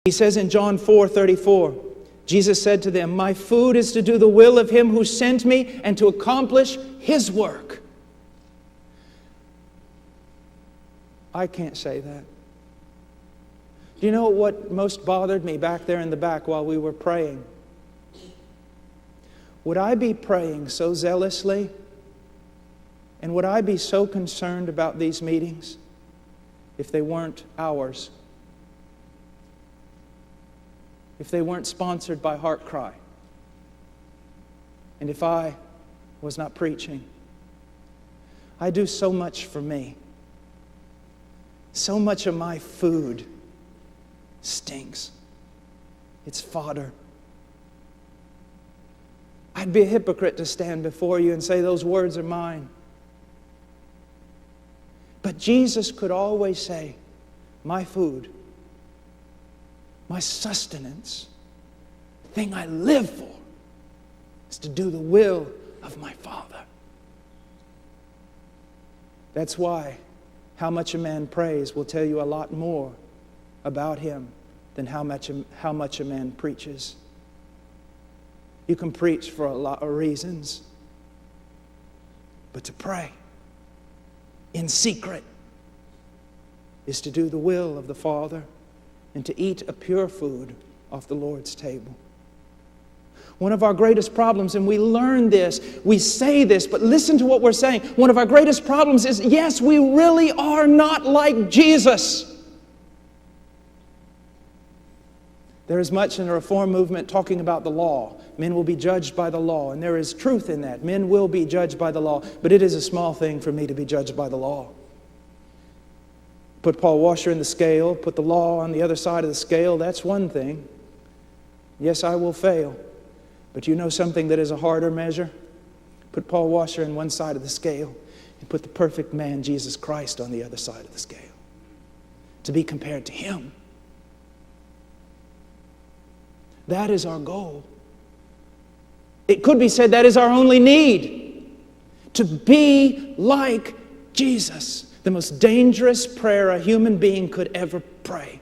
He says in John 4:34, Jesus said to them, "My food is to do the will of Him who sent me and to accomplish His work." I can't say that. Do you know what most bothered me back there in the back while we were praying? Would I be praying so zealously, and would I be so concerned about these meetings if they weren't ours? If they weren't sponsored by Heart Cry? And if I was not preaching? I do so much for me. So much of my food stinks. It's fodder. I'd be a hypocrite to stand before you and say those words are mine. But Jesus could always say, my food, my sustenance, the thing I live for, is to do the will of my Father. That's why how much a man prays will tell you a lot more about him than how much a man preaches. You can preach for a lot of reasons, but to pray in secret is to do the will of the Father and to eat a pure food off the Lord's table. One of our greatest problems, and we learn this, we say this, but listen to what we're saying. One of our greatest problems is, yes, we really are not like Jesus. There is much in the Reform movement talking about the law. Men will be judged by the law, and there is truth in that. Men will be judged by the law, but it is a small thing for me to be judged by the law. Put Paul Washer in the scale, put the law on the other side of the scale, that's one thing. Yes, I will fail. But you know something that is a harder measure? Put Paul Washer on one side of the scale and put the perfect man, Jesus Christ, on the other side of the scale. To be compared to Him. That is our goal. It could be said that is our only need. To be like Jesus. The most dangerous prayer a human being could ever pray.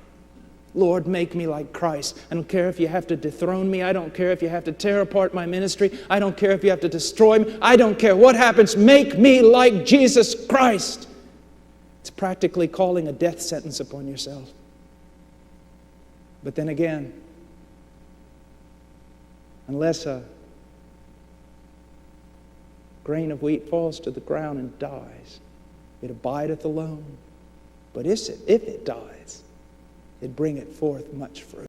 Lord, make me like Christ. I don't care if you have to dethrone me. I don't care if you have to tear apart my ministry. I don't care if you have to destroy me. I don't care what happens. Make me like Jesus Christ. It's practically calling a death sentence upon yourself. But then again, unless a grain of wheat falls to the ground and dies, it abideth alone. But if it dies, it bringeth forth much fruit.